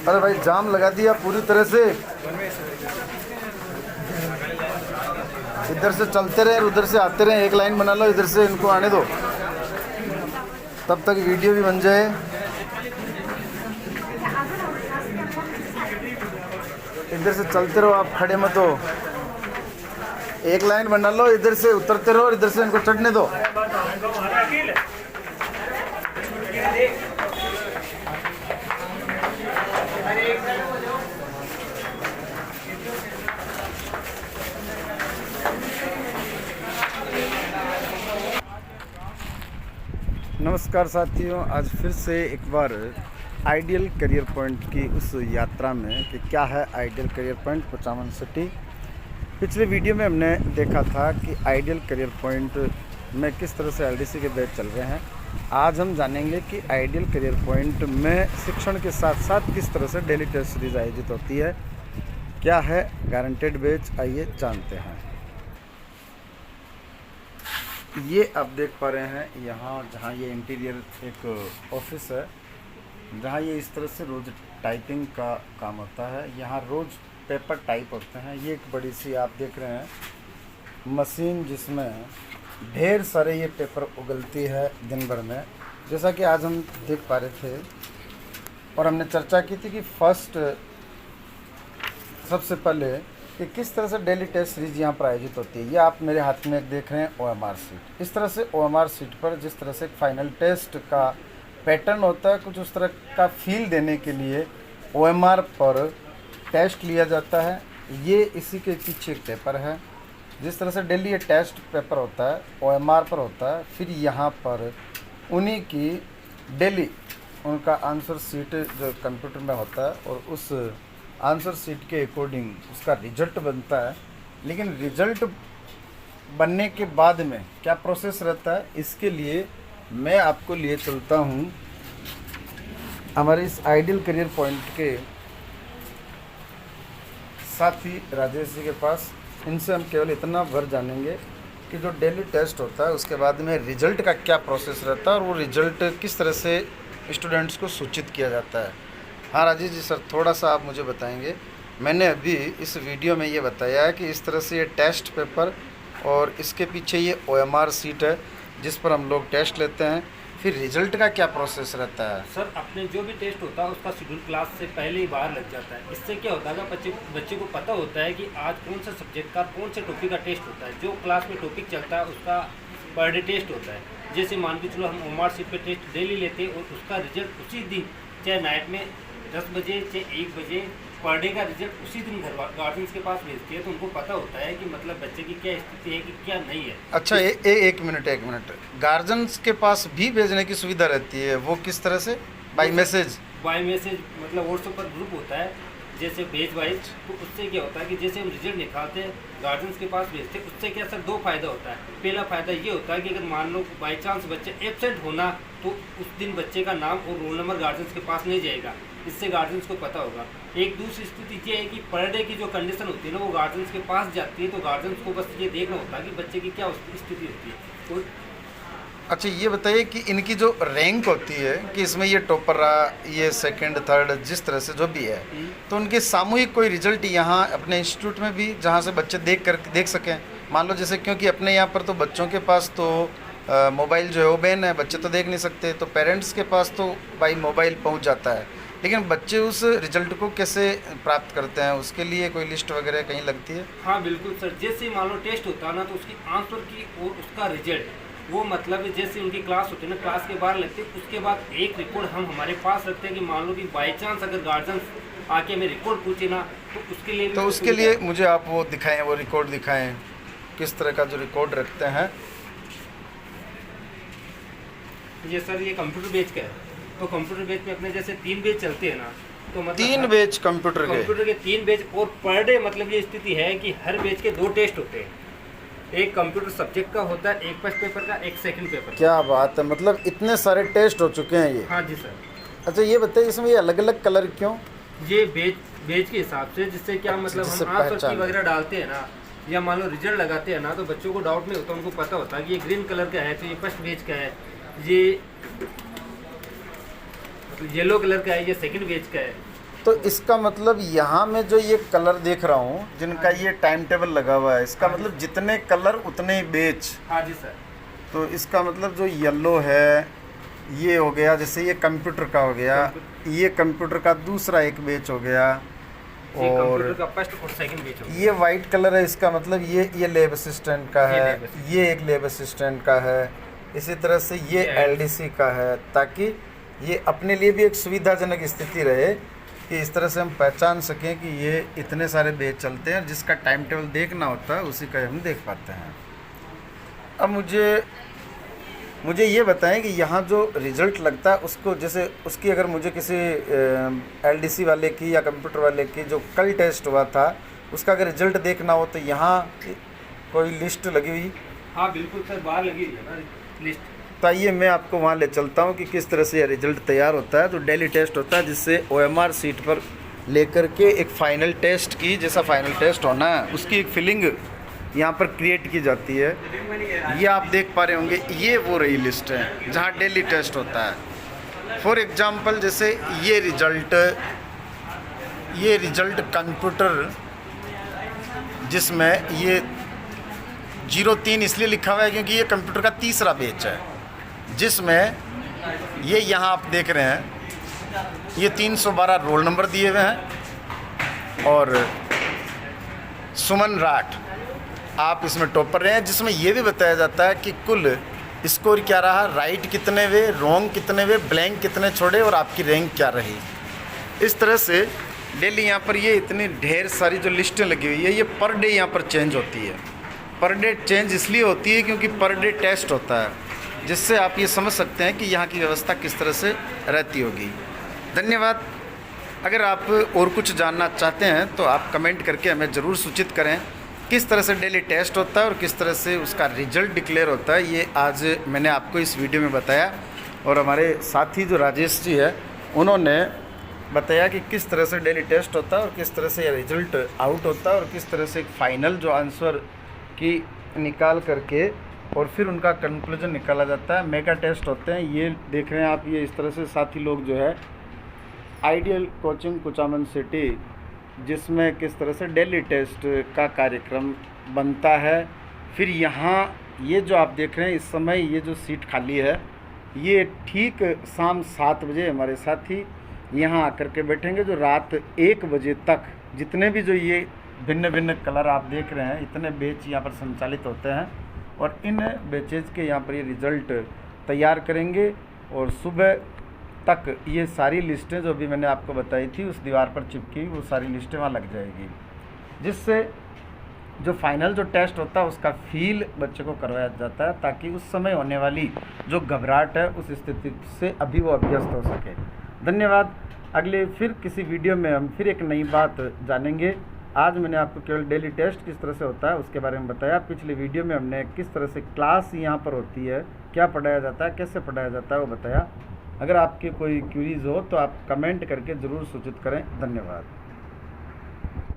अरे भाई जाम लगा दिया पूरी तरह से। इधर से चलते रहे और उधर से आते रहे, एक लाइन बना लो, इधर से इनको आने दो, तब तक वीडियो भी बन जाए। इधर से चलते रहो, आप खड़े मत हो, एक लाइन बना लो, इधर से उतरते रहो और इधर से इनको चढ़ने दो। नमस्कार साथियों, आज फिर से एक बार आइडियल करियर पॉइंट की उस यात्रा में कि क्या है आइडियल करियर पॉइंट पचामन सिटी। पिछले वीडियो में हमने देखा था कि आइडियल करियर पॉइंट में किस तरह से एलडीसी के बैच चल रहे हैं। आज हम जानेंगे कि आइडियल करियर पॉइंट में शिक्षण के साथ साथ किस तरह से डेली टेस्ट सीरीज आयोजित होती है, क्या है गारंटेड बैच, आइए जानते हैं। ये आप देख पा रहे हैं यहाँ, जहाँ ये इंटीरियर एक ऑफिस है, जहाँ ये इस तरह से रोज़ टाइपिंग का काम होता है। यहाँ रोज़ पेपर टाइप होते हैं। ये एक बड़ी सी आप देख रहे हैं मशीन, जिसमें ढेर सारे ये पेपर उगलती है दिन भर में। जैसा कि आज हम देख पा रहे थे और हमने चर्चा की थी कि फर्स्ट सबसे पहले कि किस तरह से डेली टेस्ट सीरीज यहाँ पर आयोजित होती है। ये आप मेरे हाथ में देख रहे हैं OMR सीट। इस तरह से OMR सीट पर जिस तरह से फाइनल टेस्ट का पैटर्न होता है, कुछ उस तरह का फील देने के लिए OMR पर टेस्ट लिया जाता है। ये इसी के पीछे एक पेपर है। जिस तरह से डेली ये टेस्ट पेपर होता है OMR पर होता है, फिर यहाँ पर उन्हीं की डेली उनका आंसर सीट जो कंप्यूटर में होता है और उस आंसर सीट के अकॉर्डिंग उसका रिजल्ट बनता है। लेकिन रिजल्ट बनने के बाद में क्या प्रोसेस रहता है, इसके लिए मैं आपको लिए चलता हूँ हमारे इस आइडियल करियर पॉइंट के साथी राजेश जी के पास। इनसे हम केवल इतना भर जानेंगे कि जो डेली टेस्ट होता है उसके बाद में रिजल्ट का क्या प्रोसेस रहता है और वो रिजल्ट किस तरह से स्टूडेंट्स को सूचित किया जाता है। हाँ राजेश जी सर, थोड़ा सा आप मुझे बताएंगे। मैंने अभी इस वीडियो में ये बताया है कि इस तरह से ये टेस्ट पेपर और इसके पीछे ये OMR सीट है जिस पर हम लोग टेस्ट लेते हैं, फिर रिजल्ट का क्या प्रोसेस रहता है। सर अपने जो भी टेस्ट होता है उसका शेड्यूल क्लास से पहले ही बाहर लग जाता है। इससे क्या होता है कि बच्चे को पता होता है कि आज कौन सा सब्जेक्ट का कौन से टॉपिक का टेस्ट होता है। जो क्लास में टॉपिक चलता है उसका पर डे टेस्ट होता है। जैसे मान के चलो हम OMR सीट पर टेस्ट डेली लेते हैं और उसका रिजल्ट उसी दिन, चाहे नाइट में 10 बजे चाहे 1 बजे, पर डे का रिजल्ट उसी दिन घर गार्जियंस के पास भेजती है। तो उनको पता होता है कि मतलब बच्चे की क्या स्थिति है कि क्या नहीं है। अच्छा एक मिनट, गार्जियंस के पास भी भेजने की सुविधा रहती है, वो किस तरह से? बाय मैसेज मतलब व्हाट्सएप पर ग्रुप होता है जैसे पेज वाइज। तो उससे क्या होता है कि जैसे हम रिजल्ट निकालते हैं गार्जियंस के पास भेजते हैं, उससे क्या सर 2 फायदा होता है। पहला फ़ायदा ये होता है कि अगर मान लो बाई चांस बच्चे एब्सेंट होना, तो उस दिन बच्चे का नाम और रोल नंबर गार्जियंस के पास नहीं जाएगा। इससे गार्जियंस को पता होगा। एक दूसरी स्थिति ये है कि पर डे की जो कंडीशन होती है ना, वो गार्जियंस के पास जाती है। तो गार्जियंस को बस ये देखना होता है कि बच्चे की क्या स्थिति होती है। तो अच्छा ये बताइए कि इनकी जो रैंक होती है कि इसमें ये टॉपर रहा, ये सेकंड थर्ड, जिस तरह से जो भी है, तो उनके सामूहिक कोई रिजल्ट यहाँ अपने इंस्टीट्यूट में भी जहाँ से बच्चे देख सकें। मान लो जैसे, क्योंकि अपने यहाँ पर तो बच्चों के पास तो मोबाइल जो है वो बैन है, बच्चे तो देख नहीं सकते, तो पेरेंट्स के पास तो भाई मोबाइल पहुँच जाता है। लेकिन बच्चे उस रिजल्ट को कैसे प्राप्त करते हैं, उसके लिए कोई लिस्ट वगैरह कहीं लगती है? हाँ बिल्कुल सर, जैसे मान लो टेस्ट होता है ना, तो उसकी आंसर की और उसका रिजल्ट, वो मतलब जैसे उनकी क्लास होती है ना, क्लास के बाहर लगते हैं। उसके बाद एक रिकॉर्ड हम हमारे पास रखते हैं कि मान लो कि बाई चांस अगर गार्जियंस आके हमें रिकॉर्ड पूछे ना, तो उसके लिए मुझे आप वो दिखाएं, वो रिकॉर्ड दिखाएं, किस तरह का जो रिकॉर्ड रखते हैं। ये सर ये कंप्यूटर बेच का है। तो कंप्यूटर बेच में अपने जैसे 3 बेच चलते हैं ना, तो मतलब 3 बेच कंप्यूटर के 3 बेच, और पर डे मतलब ये स्थिति है कि हर बेच के 2 टेस्ट होते हैं। एक कंप्यूटर सब्जेक्ट का होता है, एक फर्स्ट पेपर का, एक सेकंड पेपर। क्या बात है, मतलब इतने सारे टेस्ट हो चुके हैं ये। हाँ जी सर। अच्छा ये बताइए, इसमें ये अलग अलग कलर क्यों? ये बेच के हिसाब से, जिससे क्या मतलब हम आंसर की वगैरह डालते हैं ना, या मान लो रिजल्ट लगाते हैं ना, तो बच्चों को डाउट नहीं होता। उनको पता होता है कि ये ग्रीन कलर का है तो ये फर्स्ट बेच का है, ये येलो कलर का है ये सेकंड बेच का है। तो इसका मतलब यहाँ में जो ये कलर देख रहा हूँ जिनका ये टाइम टेबल लगा हुआ है, इसका मतलब जितने कलर उतने ही बेच। हाँ जी सर। तो इसका मतलब जो येलो है ये हो गया, जैसे ये कंप्यूटर का हो गया, ये कंप्यूटर का दूसरा एक बेच हो गया, ये और कंप्यूटर का फर्स्ट और सेकंड बेच हो गया। ये वाइट कलर है, इसका मतलब ये लैब असिस्टेंट का ये है, लैब असिस्टेंट। ये एक लैब असिस्टेंट का है। इसी तरह से ये एलडीसी का है, ताकि ये अपने लिए भी एक सुविधाजनक स्थिति रहे कि इस तरह से हम पहचान सकें कि ये इतने सारे बेच चलते हैं, जिसका टाइम टेबल देखना होता है उसी का हम देख पाते हैं। अब मुझे ये बताएं कि यहाँ जो रिज़ल्ट लगता है उसको, जैसे उसकी अगर मुझे किसी एलडीसी वाले की या कंप्यूटर वाले की जो कल टेस्ट हुआ था उसका अगर रिज़ल्ट देखना हो तो यहाँ कोई लिस्ट लगी हुई? हाँ बिल्कुल सर, बाहर लगी हुई है ना लिस्ट। तो आइए मैं आपको वहाँ ले चलता हूँ कि किस तरह से यह रिज़ल्ट तैयार होता है। तो डेली टेस्ट होता है जिससे OMR सीट पर लेकर के एक फ़ाइनल टेस्ट की, जैसा फ़ाइनल टेस्ट होना है उसकी एक फीलिंग यहाँ पर क्रिएट की जाती है। ये आप देख पा रहे होंगे, ये वो रही लिस्ट है जहाँ डेली टेस्ट होता है। फॉर एग्ज़ाम्पल जैसे ये रिज़ल्ट कंप्यूटर, जिसमें ये 03 इसलिए लिखा हुआ है क्योंकि ये कंप्यूटर का तीसरा बैच है, जिसमें ये यहाँ आप देख रहे हैं ये 312 रोल नंबर दिए हुए हैं और सुमन राठ आप इसमें टॉपर रहे हैं, जिसमें ये भी बताया जाता है कि कुल स्कोर क्या रहा, राइट कितने वे, रॉन्ग कितने वे, ब्लैंक कितने छोड़े और आपकी रैंक क्या रही। इस तरह से डेली यहाँ पर ये इतनी ढेर सारी जो लिस्टें लगी हुई है ये पर डे यहाँ पर चेंज होती है। पर डे चेंज इसलिए होती है क्योंकि पर डे टेस्ट होता है, जिससे आप ये समझ सकते हैं कि यहाँ की व्यवस्था किस तरह से रहती होगी। धन्यवाद। अगर आप और कुछ जानना चाहते हैं तो आप कमेंट करके हमें ज़रूर सूचित करें किस तरह से डेली टेस्ट होता है और किस तरह से उसका रिजल्ट डिक्लेयर होता है। ये आज मैंने आपको इस वीडियो में बताया, और हमारे साथी जो राजेश जी है उन्होंने बताया कि किस तरह से डेली टेस्ट होता है और किस तरह से रिजल्ट आउट होता है और किस तरह से फाइनल जो आंसर की निकाल करके और फिर उनका कंक्लूजन निकाला जाता है। मेगा टेस्ट होते हैं, ये देख रहे हैं आप, ये इस तरह से साथी लोग जो है आइडियल कोचिंग कुचामन सिटी, जिसमें किस तरह से डेली टेस्ट का कार्यक्रम बनता है। फिर यहाँ ये जो आप देख रहे हैं इस समय ये जो सीट खाली है, ये ठीक शाम 7 बजे हमारे साथी यहाँ आकर के बैठेंगे, जो रात 1 बजे तक जितने भी जो ये भिन्न भिन्न कलर आप देख रहे हैं इतने बैच यहाँ पर संचालित होते हैं, और इन बैचेज के यहाँ पर ये रिज़ल्ट तैयार करेंगे। और सुबह तक ये सारी लिस्टें जो भी मैंने आपको बताई थी उस दीवार पर चिपकी, वो सारी लिस्टें वहाँ लग जाएगी, जिससे जो फाइनल जो टेस्ट होता है उसका फील बच्चे को करवाया जाता है, ताकि उस समय होने वाली जो घबराहट है उस स्थिति से अभी वो अभ्यस्त हो सके। धन्यवाद। अगले फिर किसी वीडियो में हम फिर एक नई बात जानेंगे। आज मैंने आपको केवल डेली टेस्ट किस तरह से होता है उसके बारे में बताया। पिछले वीडियो में हमने किस तरह से क्लास यहाँ पर होती है, क्या पढ़ाया जाता है, कैसे पढ़ाया जाता है वो बताया। अगर आपके कोई क्वेरीज हो तो आप कमेंट करके ज़रूर सूचित करें। धन्यवाद।